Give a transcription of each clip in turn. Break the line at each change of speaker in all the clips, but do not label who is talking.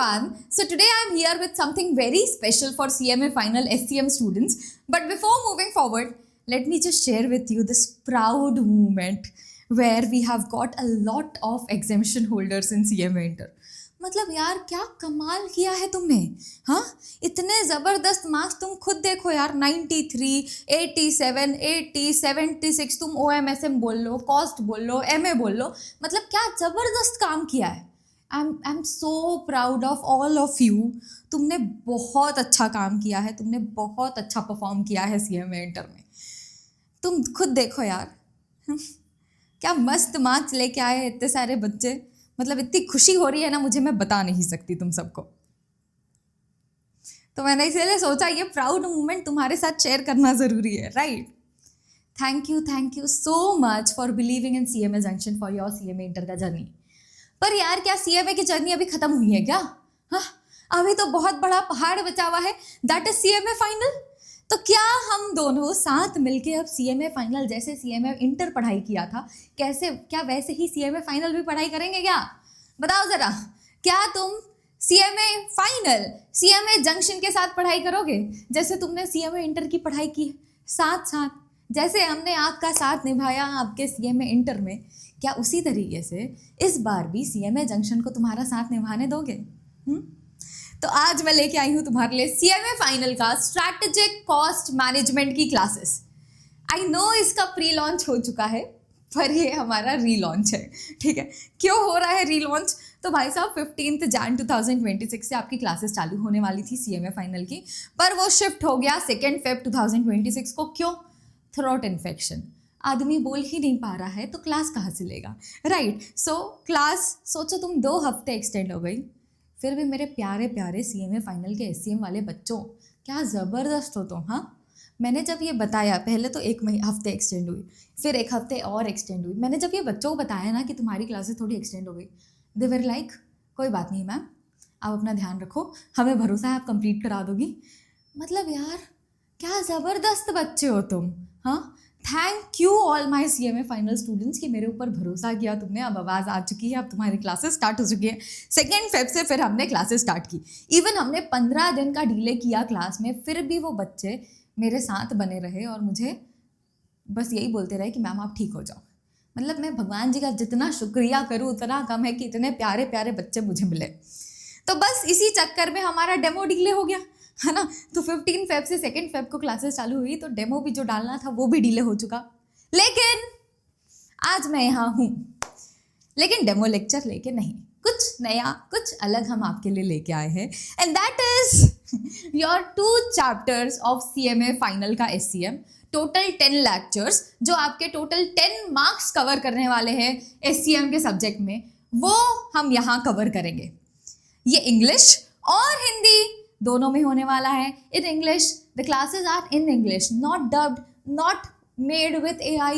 everyone. So today I'm here with something very special for CMA Final SCM students. But before moving forward, let me just share with you this proud moment where we have got a lot of exemption holders in CMA Inter. मतलब यार क्या कमाल किया है तुमने, हाँ इतने ज़बरदस्त मार्क्स तुम खुद देखो यार, 93, 87, 80, 76, तुम OMSM बोल लो, कॉस्ट बोल लो, MA बोल लो, मतलब क्या ज़बरदस्त काम किया है। I am so proud of all of you. तुमने बहुत अच्छा काम किया है, तुमने बहुत अच्छा परफॉर्म किया है CMA इंटर में। तुम खुद देखो यार क्या मस्त मार्क्स लेके आए हैं इतने सारे बच्चे, मतलब इतनी खुशी हो रही है ना मुझे, मैं बता नहीं सकती तुम सबको। तो मैंने इसीलिए सोचा ये प्राउड मोमेंट तुम्हारे साथ शेयर करना ज़रूरी है, right. Thank you so much for believing in CMA junction for your CMA inter का जर्नी। पर यार क्या CMA की जर्नी अभी खत्म हुई है क्या? हाँ, अभी तो बहुत बड़ा पहाड़ बचा हुआ है, दैट इज CMA फाइनल। तो क्या हम दोनों साथ मिलके अब CMA फाइनल जैसे CMA इंटर पढ़ाई किया था, कैसे क्या वैसे ही CMA फाइनल भी पढ़ाई करेंगे क्या? बताओ जरा, क्या तुम CMA फाइनल CMA जंक्शन के साथ पढ़ाई करोगे जैसे तुमने CMA इंटर की पढ़ाई की साथ साथ, जैसे हमने आपका साथ निभाया आपके CMA इंटर में, क्या उसी तरीके से इस बार भी CMA जंक्शन को तुम्हारा साथ निभाने दोगे? तो आज मैं लेके आई हूँ तुम्हारे लिए CMA फाइनल का स्ट्रैटेजिक कॉस्ट मैनेजमेंट की क्लासेस। आई नो इसका प्री लॉन्च हो चुका है, पर ये हमारा री लॉन्च है, ठीक है। क्यों हो रहा है री लॉन्च? तो भाई साहब 15 Jan 2026 से आपकी क्लासेस चालू होने वाली थी CMA फाइनल की, पर वो शिफ्ट हो गया 2 Feb 2026 को। क्यों? Throat infection. आदमी बोल ही नहीं पा रहा है तो क्लास कहाँ से लेगा, राइट। सो क्लास सोचो तुम 2 हफ्ते एक्सटेंड हो गई, फिर भी मेरे प्यारे प्यारे CMA फाइनल के SCM वाले बच्चों, क्या ज़बरदस्त हो तुम। हाँ, मैंने जब ये बताया, पहले तो 1 हफ्ते एक्सटेंड हुई, फिर 1 हफ्ते और एक्सटेंड हुई। मैंने जब ये बच्चों को बताया ना कि तुम्हारी क्लासेस थोड़ी एक्सटेंड हो गई, दे वर लाइक कोई बात नहीं मैम, आप अपना ध्यान रखो, हमें भरोसा है आप कंप्लीट करा दोगी। मतलब यार क्या ज़बरदस्त बच्चे हो तुम। हाँ, thank you all my CMA final students कि मेरे ऊपर भरोसा किया तुमने। अब आवाज़ आ चुकी है, अब तुम्हारी क्लासेस स्टार्ट हो चुकी है। 2 Feb से फिर हमने क्लासेस स्टार्ट की। इवन हमने 15 दिन का डिले किया क्लास में, फिर भी वो बच्चे मेरे साथ बने रहे और मुझे बस यही बोलते रहे कि मैम आप ठीक हो जाओ। मतलब मैं भगवान जी का जितना शुक्रिया करूँ उतना कम है कि इतने प्यारे प्यारे बच्चे मुझे मिले। तो बस इसी चक्कर में हमारा डेमो डिले हो गया, है ना। तो 15 Feb से 2 Feb को क्लासेस चालू हुई, तो डेमो भी जो डालना था वो भी डिले हो चुका। लेकिन आज मैं यहाँ हूँ, लेकिन डेमो लेक्चर लेके नहीं, कुछ नया कुछ अलग हम आपके लिए लेके आए हैं, and that is your 2 chapters of CMA final का SCM। टोटल 10 लेक्चर्स जो आपके टोटल 10 मार्क्स कवर करने वाले हैं SCM के सब्जेक्ट में, वो हम यहाँ कवर करेंगे। ये इंग्लिश और हिंदी दोनों में होने वाला है। In English the classes are in English, not dubbed, not made with AI,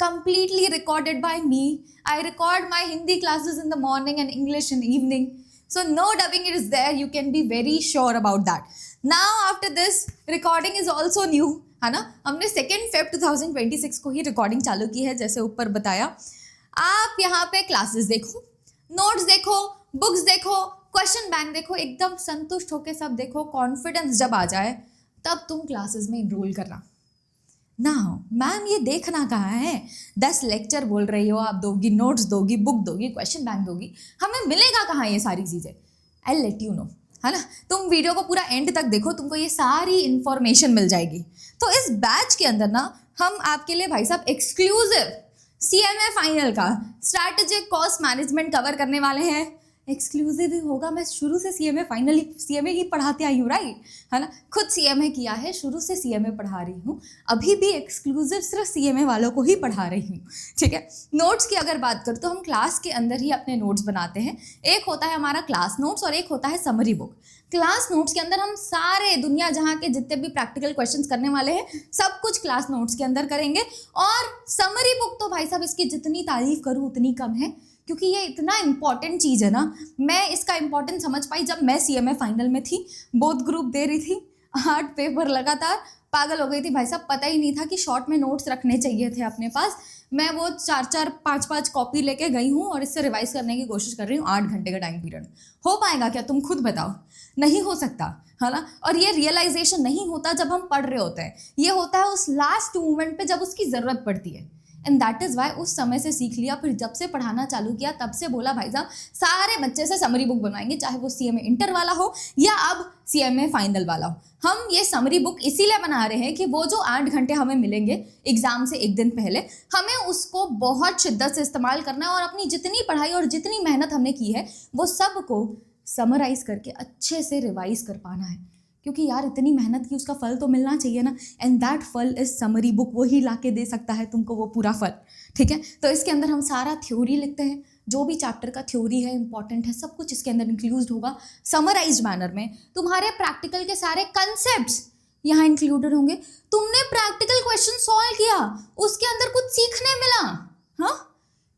completely recorded by me. I record my Hindi classes in the morning and English in evening, so no dubbing is there, you can be very sure about that. Now after this recording is also new, है ना। हमने 2 Feb 2026 को ही recording चालू की है, जैसे ऊपर बताया। आप यहाँ पे क्लासेस देखो, नोट्स देखो, बुक्स देखो, क्वेश्चन बैंक देखो, एकदम संतुष्ट होके सब देखो। कॉन्फिडेंस जब आ जाए तब तुम क्लासेस में इनरोल करना ना। मैम ये देखना कहाँ है, 10 लेक्चर बोल रही हो आप, दोगी नोट्स दोगी, बुक दोगी, क्वेश्चन बैंक दोगी, हमें मिलेगा कहाँ ये सारी चीज़ें? आई लेट यू नो, है ना। तुम वीडियो को पूरा एंड तक देखो, तुमको ये सारी इंफॉर्मेशन मिल जाएगी। तो इस बैच के अंदर ना हम आपके लिए भाई साहब एक्सक्लूसिव CMA फाइनल का स्ट्रैटेजिक कॉस्ट मैनेजमेंट कवर करने वाले हैं। एक्सक्लूसिव ही होगा, मैं शुरू से CMA ही पढ़ाते आई हूँ, राइट, है ना। खुद CMA किया है, शुरू से CMA पढ़ा रही हूँ, अभी भी एक्सक्लूसिव सिर्फ CMA वालों को ही पढ़ा रही हूँ, ठीक है। नोट्स की अगर बात करूँ तो हम क्लास के अंदर ही अपने नोट्स बनाते हैं। एक होता है हमारा क्लास नोट्स और एक होता है समरी बुक। क्लास नोट्स के अंदर हम सारे दुनिया जहाँ के जितने भी प्रैक्टिकल क्वेश्चंस करने वाले हैं सब कुछ क्लास नोट्स के अंदर करेंगे। और समरी बुक तो भाई साहब इसकी जितनी तारीफ करूँ उतनी कम है, क्योंकि ये इतना इंपॉर्टेंट चीज़ है ना। मैं इसका इंपॉर्टेंस समझ पाई जब मैं CMA फाइनल में थी, बोथ ग्रुप दे रही थी, 8 पेपर लगातार, पागल हो गई थी भाई साहब। पता ही नहीं था कि शॉर्ट में नोट्स रखने चाहिए थे अपने पास। मैं वो 4-4 5-5 कॉपी लेके गई हूँ और इससे रिवाइज करने की कोशिश कर रही हूँ 8 घंटे का टाइम पीरियड। हो पाएगा क्या? तुम खुद बताओ। नहीं हो सकता, है ना। और ये रियलाइजेशन नहीं होता जब हम पढ़ रहे होते हैं, ये होता है उस लास्ट मोमेंट पे जब उसकी ज़रूरत पड़ती है। एंड दैट इज़ वाई उस समय से सीख लिया, फिर जब से पढ़ाना चालू किया तब से बोला भाई साहब सारे बच्चे से समरी बुक बनवाएंगे, चाहे वो CMA इंटर वाला हो या अब CMA फाइनल वाला हो। हम ये समरी बुक इसीलिए बना रहे हैं कि वो जो 8 घंटे हमें मिलेंगे एग्जाम से एक दिन पहले, हमें उसको बहुत शिद्दत से इस्तेमाल करना है और अपनी जितनी पढ़ाई और जितनी मेहनत हमने की है वो सब को समराइज करके अच्छे से रिवाइज कर पाना है। क्योंकि यार इतनी मेहनत की, उसका फल तो मिलना चाहिए ना। एंड दैट फल इज समरी बुक, वही ला के दे सकता है तुमको वो पूरा फल। ठीक है, तो इसके अंदर हम सारा थ्योरी लिखते हैं, जो भी चैप्टर का थ्योरी है इंपॉर्टेंट है, सब कुछ इसके अंदर इंक्लूड होगा समराइज्ड मैनर में। तुम्हारे प्रैक्टिकल के सारे कंसेप्ट्स यहाँ इंक्लूडेड होंगे। तुमने प्रैक्टिकल क्वेश्चन सॉल्व किया, उसके अंदर कुछ सीखने मिला, हाँ,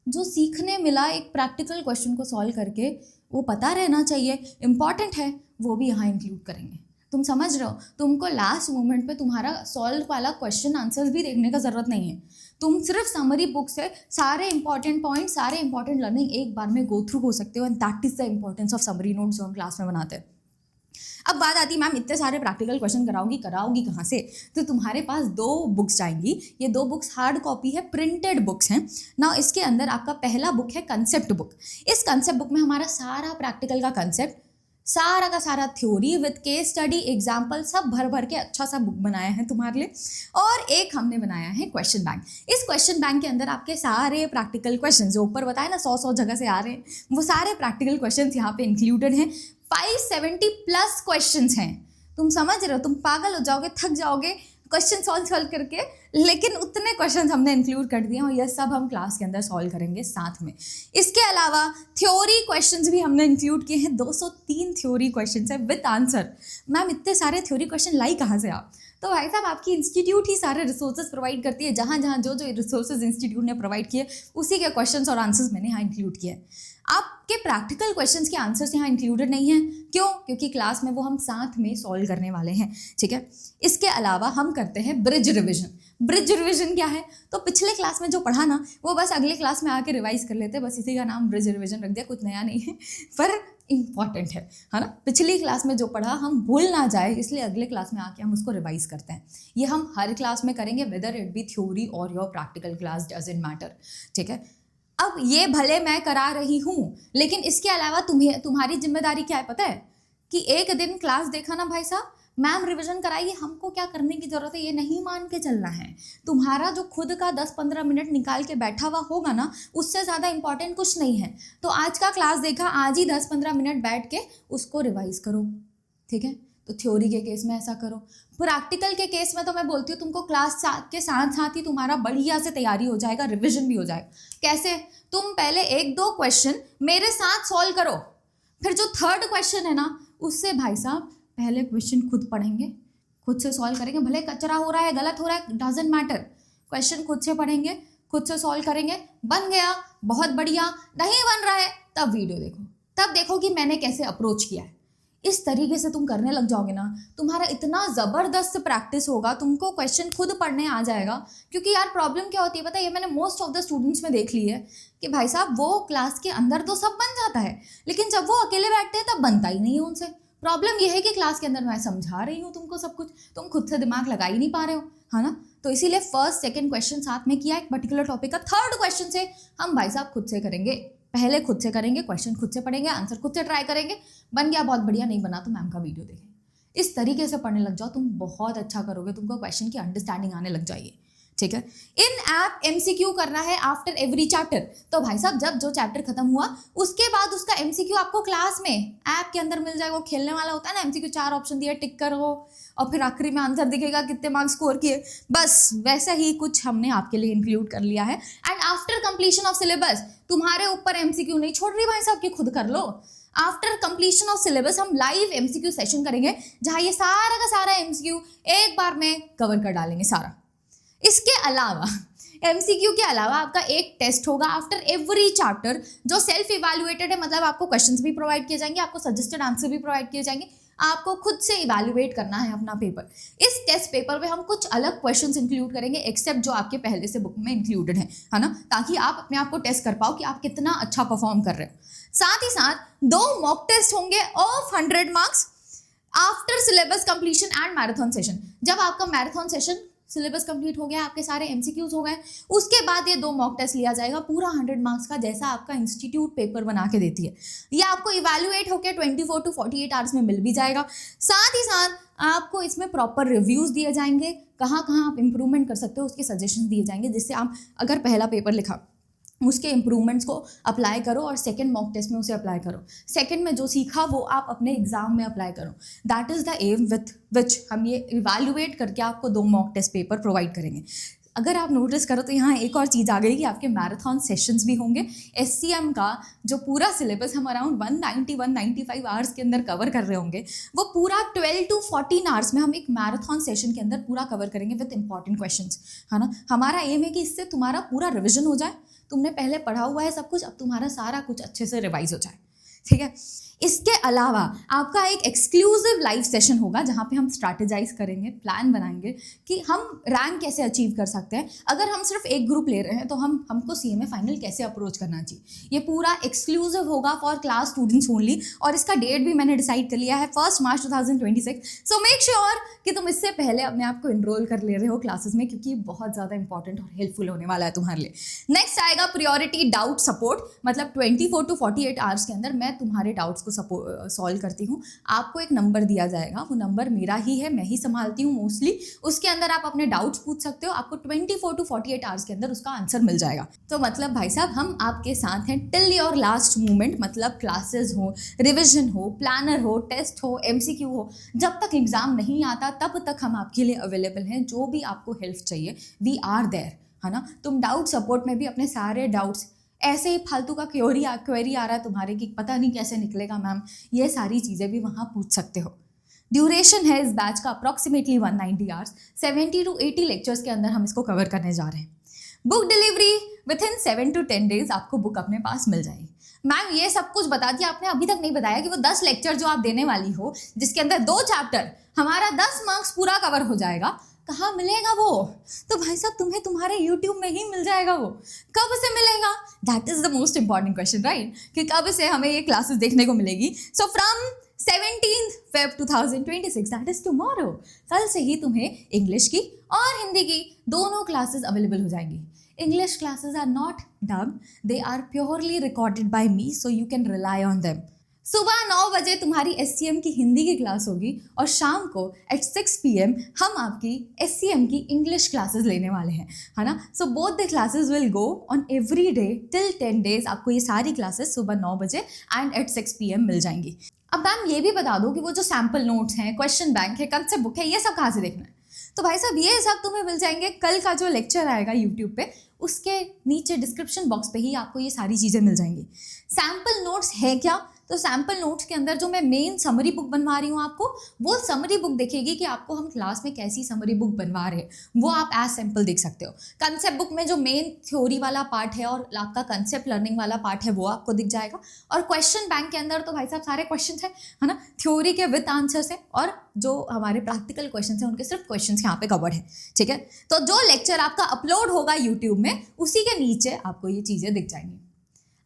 जो सीखने मिला एक प्रैक्टिकल क्वेश्चन को सॉल्व करके, वो पता रहना चाहिए, इंपॉर्टेंट है, वो भी यहाँ इंक्लूड करेंगे। तुम समझ रहे हो? तुमको लास्ट मोमेंट पे तुम्हारा सॉल्व वाला क्वेश्चन आंसर्स भी देखने का ज़रूरत नहीं है। तुम सिर्फ समरी बुक से सारे इंपॉर्टेंट पॉइंट, सारे इंपॉर्टेंट लर्निंग एक बार में गो थ्रू हो सकते हो। And that is the importance of summary notes जो हम क्लास में बनाते हैं। अब बात आती है मैम इतने सारे प्रैक्टिकल क्वेश्चन कराओगी कहाँ से? तो तुम्हारे पास 2 बुक्स जाएंगी। ये 2 बुक्स हार्ड कॉपी है, प्रिंटेड बुक्स हैं ना। इसके अंदर आपका पहला बुक है कंसेप्ट बुक। इस कंसेप्ट बुक में हमारा सारा प्रैक्टिकल का कंसेप्ट, सारा का सारा theory with case study example सब भर के अच्छा सा बुक बनाया है तुम्हारे लिए। और एक हमने बनाया है क्वेश्चन बैंक। इस क्वेश्चन बैंक के अंदर आपके सारे प्रैक्टिकल क्वेश्चन जो ऊपर बताए ना 100 जगह से आ रहे हैं, वो सारे प्रैक्टिकल क्वेश्चन यहाँ पे इंक्लूडेड हैं। 570+ क्वेश्चंस हैं। तुम समझ रहे हो? तुम पागल हो जाओगे, थक जाओगे क्वेश्चन सॉल्व करके, लेकिन उतने क्वेश्चन हमने इंक्लूड कर दिए और ये सब हम क्लास के अंदर सॉल्व करेंगे साथ में। इसके अलावा थ्योरी क्वेश्चंस भी हमने इंक्लूड किए हैं। 203 थ्योरी क्वेश्चंस है विद आंसर। मैम इतने सारे थ्योरी क्वेश्चन लाई कहाँ से आप? तो भाई साहब आपकी इंस्टीट्यूट ही सारे रिसोर्सेज प्रोवाइड करती है। जहाँ जो रिसोर्सेज इंस्टीट्यूट ने प्रोवाइड किए उसी के क्वेश्चंस और आंसर्स मैंने यहाँ इंक्लूड किए। आपके प्रैक्टिकल क्वेश्चंस के आंसर्स यहाँ इंक्लूडेड नहीं हैं। क्यों? क्योंकि क्लास में वो हम साथ में सॉल्व करने वाले हैं। ठीक है, इसके अलावा हम करते हैं ब्रिज रिविजन। ब्रिज रिविजन क्या है? तो पिछले क्लास में जो पढ़ा ना वो बस अगले क्लास में आके रिवाइज कर लेते, बस इसी का नाम ब्रिज रिविजन रख दिया, कुछ नया नहीं है पर इम्पॉर्टेंट है ना। पिछली क्लास में जो पढ़ा हम भूल ना जाए, इसलिए अगले क्लास में आके हम उसको रिवाइज करते हैं। ये हम हर क्लास में करेंगे, वेदर इट बी थ्योरी और your practical class, doesn't matter. ठीक है, अब ये भले मैं करा रही हूँ, लेकिन इसके अलावा तुम्हारी जिम्मेदारी क्या है पता है? कि एक दिन क्लास देखा ना भाई साहब, मैम रिवीजन कराइए, हमको क्या करने की ज़रूरत है ये नहीं मान के चलना है। तुम्हारा जो खुद का 10-15 मिनट निकाल के बैठा हुआ होगा ना, उससे ज़्यादा इंपॉर्टेंट कुछ नहीं है। तो आज का क्लास देखा, आज ही 10-15 मिनट बैठ के उसको रिवाइज करो। ठीक है, तो थ्योरी के केस में ऐसा करो। प्रैक्टिकल के केस में तो मैं बोलती हूँ तुमको क्लास के साथ साथ ही तुम्हारा बढ़िया से तैयारी हो जाएगा, रिविजन भी हो जाएगा। कैसे? तुम पहले 1-2 क्वेश्चन मेरे साथ सॉल्व करो, फिर जो 3rd क्वेश्चन है ना उससे भाई साहब पहले क्वेश्चन खुद पढ़ेंगे, खुद से सॉल्व करेंगे। भले कचरा हो रहा है, गलत हो रहा है, डजंट मैटर, क्वेश्चन खुद से पढ़ेंगे, खुद से सॉल्व करेंगे। बन गया, बहुत बढ़िया। नहीं बन रहा है तब वीडियो देखो, तब देखो कि मैंने कैसे अप्रोच किया है। इस तरीके से तुम करने लग जाओगे ना, तुम्हारा इतना ज़बरदस्त प्रैक्टिस होगा, तुमको क्वेश्चन खुद पढ़ने आ जाएगा। क्योंकि यार प्रॉब्लम क्या होती है पता है, ये मैंने मोस्ट ऑफ द स्टूडेंट्स में देख ली है कि भाई साहब वो क्लास के अंदर तो सब बन जाता है, लेकिन जब वो अकेले बैठते हैं तब बनता ही नहीं है उनसे। प्रॉब्लम ये है कि क्लास के अंदर मैं समझा रही हूँ तुमको सब कुछ, तुम खुद से दिमाग लगा ही नहीं पा रहे हो, है ना। तो इसीलिए 1st 2nd क्वेश्चन साथ में किया एक पर्टिकुलर टॉपिक का, 3rd क्वेश्चन से हम भाई साहब खुद से करेंगे। पहले खुद से करेंगे, क्वेश्चन खुद से पढ़ेंगे, आंसर खुद से ट्राई करेंगे। बन गया बहुत बढ़िया, नहीं बना तो मैम का वीडियो देखें। इस तरीके से पढ़ने लग जाओ, तुम बहुत अच्छा करोगे, तुमको क्वेश्चन की अंडरस्टैंडिंग आने लग जाएगी। ठीक है, इन ऐप MCQ करना है आफ्टर एवरी चैप्टर। तो भाई साहब जब जो चैप्टर खत्म हुआ उसके बाद उसका MCQ आपको क्लास में ऐप के अंदर मिल जाएगा। वो खेलने वाला होता है ना, MCQ 4 ऑप्शन दिए, टिक करो और फिर आखिरी में आंसर दिखेगा कितने मार्क्स स्कोर किए। बस वैसा ही कुछ हमने आपके लिए इंक्लूड कर लिया है। And after completion of syllabus तुम्हारे ऊपर MCQ नहीं छोड़ रही भाई साहब कि खुद कर लो। आफ्टर कंप्लीशन ऑफ सिलेबस हम लाइव MCQ सेशन करेंगे, जहाँ ये सारा का सारा MCQ एक बार में कवर कर डालेंगे सारा। इसके अलावा MCQ के अलावा आपका एक टेस्ट होगा आफ्टर एवरी चैप्टर, जो सेल्फ इवैल्यूएटेड है, मतलब आपको क्वेश्चंस भी प्रोवाइड किए जाएंगे, आपको सजेस्टेड आंसर भी प्रोवाइड किए जाएंगे। आपको खुद से इवैल्यूएट करना है अपना पेपर। इस टेस्ट पेपर में हम कुछ अलग क्वेश्चंस इंक्लूड करेंगे एक्सेप्ट जो आपके पहले से बुक में इंक्लूडेड है ना, ताकि आप अपने आप को टेस्ट कर पाओ कि आप कितना अच्छा परफॉर्म कर रहे हो। साथ ही साथ 2 मॉक टेस्ट होंगे of 100 marks after syllabus completion and marathon session. जब आपका मैराथन सेशन सिलेबस कंप्लीट हो गया, आपके सारे एमसीक्यूज हो गए, उसके बाद ये 2 मॉक टेस्ट लिया जाएगा पूरा 100 मार्क्स का, जैसा आपका इंस्टीट्यूट पेपर बना के देती है। ये आपको इवैल्यूएट होकर 24 to 48 आवर्स में मिल भी जाएगा। साथ ही साथ आपको इसमें प्रॉपर रिव्यूज दिए जाएंगे, कहाँ कहाँ आप इंप्रूवमेंट कर सकते हो उसके सजेशन दिए जाएंगे, जिससे आप अगर पहला पेपर लिखा उसके इम्प्रूवमेंट्स को अप्लाई करो और सेकंड मॉक टेस्ट में उसे अप्लाई करो। सेकंड में जो सीखा वो आप अपने एग्जाम में अप्लाई करो। That is the aim with which हम ये इवैल्यूएट करके आपको 2 मॉक टेस्ट पेपर प्रोवाइड करेंगे। अगर आप नोटिस करो तो यहाँ एक और चीज़ आ गई कि आपके मैराथन सेशंस भी होंगे। SCM का जो पूरा सिलेबस हम अराउंड 195 आवर्स के अंदर कवर कर रहे होंगे, वो पूरा 12 to 14 आवर्स में हम एक मैराथन सेशन के अंदर पूरा कवर करेंगे विद इंपॉर्टेंट क्वेश्चंस, है ना। हमारा एम है कि इससे तुम्हारा पूरा रिविजन हो जाए, तुमने पहले पढ़ा हुआ है सब कुछ, अब तुम्हारा सारा कुछ अच्छे से रिवाइज हो जाए, ठीक है। इसके अलावा आपका एक एक्सक्लूसिव लाइव सेशन होगा जहाँ पे हम स्ट्रैटेजाइज करेंगे, प्लान बनाएंगे कि हम रैंक कैसे अचीव कर सकते हैं। अगर हम सिर्फ एक ग्रुप ले रहे हैं तो हमको CMA फाइनल कैसे अप्रोच करना चाहिए। ये पूरा एक्सक्लूसिव होगा फॉर क्लास स्टूडेंट्स ओनली, और इसका डेट भी मैंने डिसाइड कर लिया है 1 मार्च 2026। सो मेक श्योर कि तुम इससे पहले अपने आप को इनरोल कर ले रहे हो क्लासेस में, क्योंकि बहुत ज़्यादा इंपॉर्टेंट और हेल्पफुल होने वाला है तुम्हारे लिए। नेक्स्ट आएगा प्रायोरिटी डाउट सपोर्ट, मतलब 24 to 48 आवर्स के अंदर मैं तुम्हारे डाउट्स सॉल्व करती हूँ। आपको एक नंबर दिया जाएगा, वो नंबर मेरा ही है, मैं ही संभालती हूँ मोस्टली। उसके अंदर आप अपने डाउट्स पूछ सकते हो, आपको 24 to 48 आवर्स के अंदर उसका आंसर मिल जाएगा। तो मतलब भाई साहब हम आपके साथ हैं टिल योर लास्ट मोमेंट, मतलब क्लासेस हो, रिविजन हो, प्लानर हो, टेस्ट हो, MCQ हो, जब तक एग्जाम नहीं आता तब तक हम आपके लिए अवेलेबल हैं। जो भी आपको हेल्प चाहिए वी आर देयर, है ना। तुम डाउट सपोर्ट में भी अपने सारे डाउट्स, ऐसे ही फालतू का क्वेरी आ रहा है तुम्हारे कि पता नहीं कैसे निकलेगा मैम, ये सारी चीज़ें भी वहाँ पूछ सकते हो। ड्यूरेशन है इस बैच का अप्रॉक्सीमेटली 190 आवर्स, 70 to 80 लेक्चर्स के अंदर हम इसको कवर करने जा रहे हैं। Book delivery with in 7 to 10 days आपको बुक अपने पास मिल जाएगी। मैम ये सब कुछ बता दिया, आपने अभी तक नहीं बताया कि वो 10 लेक्चर जो आप देने वाली हो, जिसके अंदर 2 चैप्टर, हमारा 10 मार्क्स पूरा कवर हो जाएगा, कहाँ मिलेगा वो? तो भाई साहब तुम्हें तुम्हारे YouTube में ही मिल जाएगा। वो कब से मिलेगा? That is the most important question, right, कि कब से हमें ये क्लासेस देखने को मिलेगी। So from 17 Feb 2026, that is tomorrow, कल से ही तुम्हें इंग्लिश की और हिंदी की दोनों क्लासेस अवेलेबल हो जाएंगी। English classes are not dubbed, they are purely recorded by me, so you can rely on them. सुबह 9 बजे तुम्हारी SCM की हिंदी की क्लास होगी और शाम को at 6 PM हम आपकी SCM की इंग्लिश क्लासेस लेने वाले हैं, है ना। So both the classes will go on every day till 10 days. आपको ये सारी क्लासेस सुबह 9 बजे एंड at 6 PM मिल जाएंगी। अब मैम ये भी बता दो कि वो जो सैम्पल नोट्स हैं, क्वेश्चन बैंक है, कंसेप्ट बुक है, ये सब कहाँ से देखना है? तो भाई साहब ये सब तुम्हें मिल जाएंगे कल का जो लेक्चर आएगा YouTube पे, उसके नीचे डिस्क्रिप्शन बॉक्स पे ही आपको ये सारी चीज़ें मिल जाएंगी। सैम्पल नोट्स है क्या? तो सैम्पल नोट्स के अंदर जो मैं मेन समरी बुक बनवा रही हूँ आपको, वो समरी बुक देखेगी कि आपको हम क्लास में कैसी समरी बुक बनवा रहे हैं, वो आप एज सैम्पल देख सकते हो। कंसेप्ट बुक में जो मेन थ्योरी वाला पार्ट है और आपका कंसेप्ट लर्निंग वाला पार्ट है वो आपको दिख जाएगा। और क्वेश्चन बैंक के अंदर तो भाई साहब सारे क्वेश्चन है ना, थ्योरी के विद आंसर्स है, और जो हमारे प्रैक्टिकल क्वेश्चन हैं उनके सिर्फ क्वेश्चन यहाँ पे कवर्ड है, ठीक है। तो जो लेक्चर आपका अपलोड होगा यूट्यूब में, उसी के नीचे आपको ये चीज़ें दिख जाएंगी।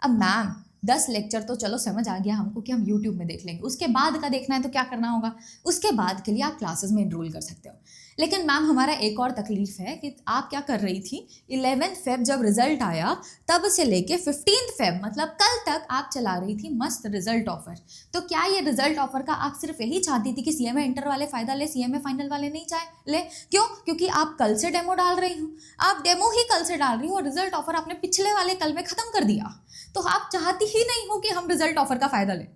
अब मैम 10 लेक्चर तो चलो समझ आ गया हमको कि हम YouTube में देख लेंगे, उसके बाद का देखना है तो क्या करना होगा? उसके बाद के लिए आप क्लासेस में एनरोल कर सकते हो। लेकिन मैम हमारा एक और तकलीफ है कि आप क्या कर रही थी, 11 Feb जब रिजल्ट आया तब से लेके 15 Feb मतलब कल तक आप चला रही थी मस्त रिजल्ट ऑफर। तो क्या ये रिजल्ट ऑफर का आप सिर्फ यही चाहती थी कि CMA इंटर वाले फ़ायदा ले, CMA फाइनल वाले नहीं चाहे ले? क्यों? क्योंकि आप कल से डेमो डाल रही हो, आप डेमो ही कल से डाल रही हो और रिजल्ट ऑफर आपने पिछले वाले कल में ख़त्म कर दिया। तो आप चाहती ही नहीं हो कि हम रिजल्ट ऑफर का फ़ायदा लें।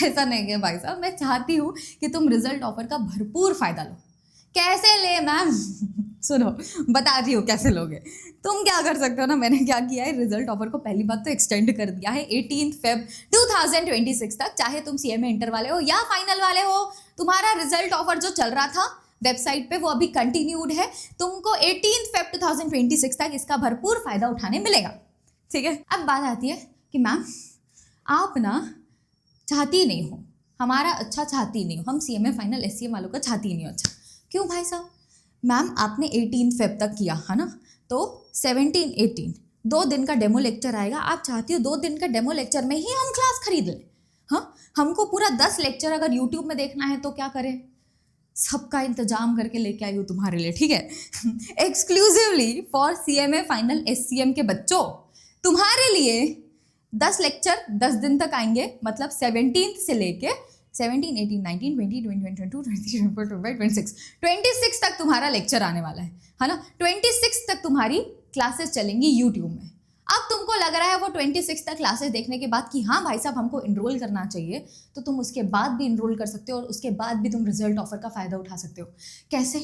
ऐसा नहीं है भाई साहब, मैं चाहती हूँ कि तुम रिजल्ट ऑफर का भरपूर फ़ायदा लो। कैसे ले मैम? सुनो बता रही हो कैसे लोगे। तुम क्या कर सकते हो ना, मैंने क्या किया है, रिजल्ट ऑफर को पहली बात तो एक्सटेंड कर दिया है 18 Feb 2026 तक। चाहे तुम CMA इंटर वाले हो या फाइनल वाले हो, तुम्हारा रिजल्ट ऑफर जो चल रहा था वेबसाइट पे वो अभी कंटिन्यूड है। तुमको 18 Feb 2026 तक इसका भरपूर फ़ायदा उठाने मिलेगा, ठीक है। अब बात आती है कि मैम आप ना चाहती नहीं हो, हमारा अच्छा चाहती नहीं हो, हम CMA फाइनल SCM वालों का चाहती नहीं हो अच्छा। क्यों भाई साहब? मैम आपने 18 फेब तक किया है ना, तो 17 18 2 दिन का डेमो लेक्चर आएगा, आप चाहती हो 2 दिन का डेमो लेक्चर में ही हम क्लास खरीद लें? हाँ, हमको पूरा 10 लेक्चर अगर यूट्यूब में देखना है तो क्या करें? सबका इंतजाम करके लेके आई हूँ तुम्हारे लिए, ठीक है, exclusively for CMA final SCM के बच्चों, तुम्हारे लिए 10 लेक्चर 10 दिन तक आएंगे, मतलब 17 से लेके 17 18 19 20 21 22 23 24 25 26 तक तुम्हारा लेक्चर आने वाला है ना। 26 तक तुम्हारी क्लासेस चलेंगी यूट्यूब में। अब तुमको लग रहा है वो 26 तक क्लासेस देखने के बाद कि हाँ भाई साहब हमको इनरोल करना चाहिए, तो तुम उसके बाद भी इनरोल कर सकते हो और उसके बाद भी तुम रिजल्ट ऑफर का फ़ायदा उठा सकते हो। कैसे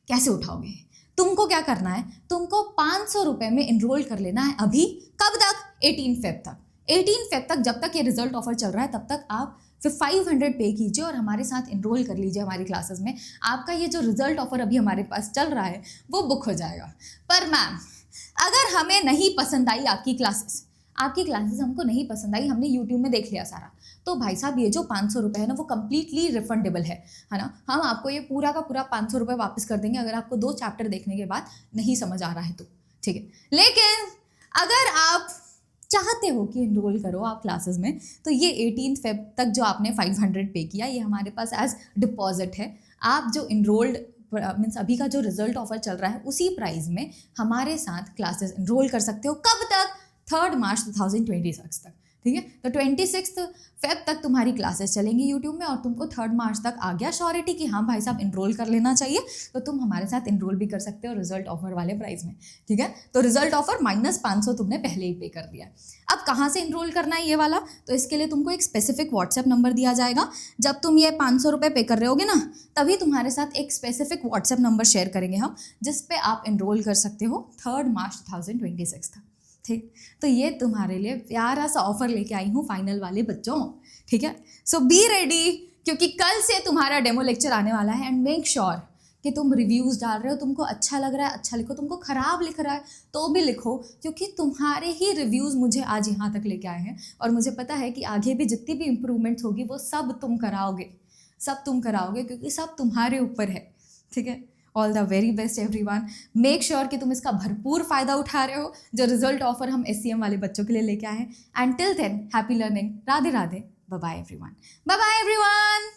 कैसे उठाओगे? तुमको क्या करना है, तुमको 500 रुपये में इनरोल कर लेना है अभी। कब तक? 18 फेब तक। 18 फेब तक, जब तक ये रिजल्ट ऑफर चल रहा है तब तक आप फिर 500 पे कीजिए और हमारे साथ इनरोल कर लीजिए हमारी क्लासेस में। आपका ये जो रिजल्ट ऑफर अभी हमारे पास चल रहा है वो बुक हो जाएगा। पर मैम अगर हमें नहीं पसंद आई आपकी क्लासेस हमको नहीं पसंद आई, हमने यूट्यूब में देख लिया सारा, तो भाई साहब ये जो 500 रुपये है ना वो कम्प्लीटली रिफंडेबल है ना। हम आपको ये पूरा का पूरा 500 रुपये वापस कर देंगे अगर आपको 2 चैप्टर देखने के बाद नहीं समझ आ रहा है तो, ठीक है। लेकिन अगर आप चाहते हो कि इनरोल करो आप क्लासेस में, तो ये 18 फेब तक जो आपने 500 पे किया ये हमारे पास एज डिपॉजिट है। आप जो इनरोल्ड मीन्स अभी का जो रिजल्ट ऑफर चल रहा है उसी प्राइस में हमारे साथ क्लासेस इनरोल कर सकते हो। कब तक? 3 मार्च 2026 तक, ठीक है। तो 26 फेब तक तुम्हारी क्लासेस चलेंगी यूट्यूब में और तुमको 3 मार्च तक आ गया श्योरिटी कि हाँ भाई साहब इनरोल कर लेना चाहिए, तो तुम हमारे साथ इनरोल भी कर सकते हो रिजल्ट ऑफर वाले प्राइस में, ठीक है। तो रिजल्ट ऑफर -500 तुमने पहले ही पे कर दिया। अब कहाँ से इनरोल करना है ये वाला, तो इसके लिए तुमको एक स्पेसिफिक व्हाट्सएप नंबर दिया जाएगा। जब तुम ये 500 रुपये पे कर रहे होगे ना, तभी तुम्हारे साथ एक स्पेसिफिक व्हाट्सएप नंबर शेयर करेंगे हम, जिस पे आप इनरोल कर सकते हो 3 मार्च 2026 तक, ठीक। तो ये तुम्हारे लिए प्यारा सा ऑफर लेके आई हूँ फाइनल वाले बच्चों, ठीक है। सो बी रेडी, क्योंकि कल से तुम्हारा डेमो लेक्चर आने वाला है। एंड मेक श्योर कि तुम रिव्यूज़ डाल रहे हो, तुमको अच्छा लग रहा है अच्छा लिखो, तुमको ख़राब लिख रहा है तो भी लिखो, क्योंकि तुम्हारे ही रिव्यूज़ मुझे आज यहाँ तक लेके आए हैं और मुझे पता है कि आगे भी जितनी भी इम्प्रूवमेंट्स होगी वो सब तुम कराओगे, क्योंकि सब तुम्हारे ऊपर है, ठीक है। All the very best everyone. Make sure कि तुम इसका भरपूर फ़ायदा उठा रहे हो जो रिजल्ट ऑफर हम SCM वाले बच्चों के लिए लेके आए हैं। And till then happy learning. Radhe Radhe. Bye bye everyone.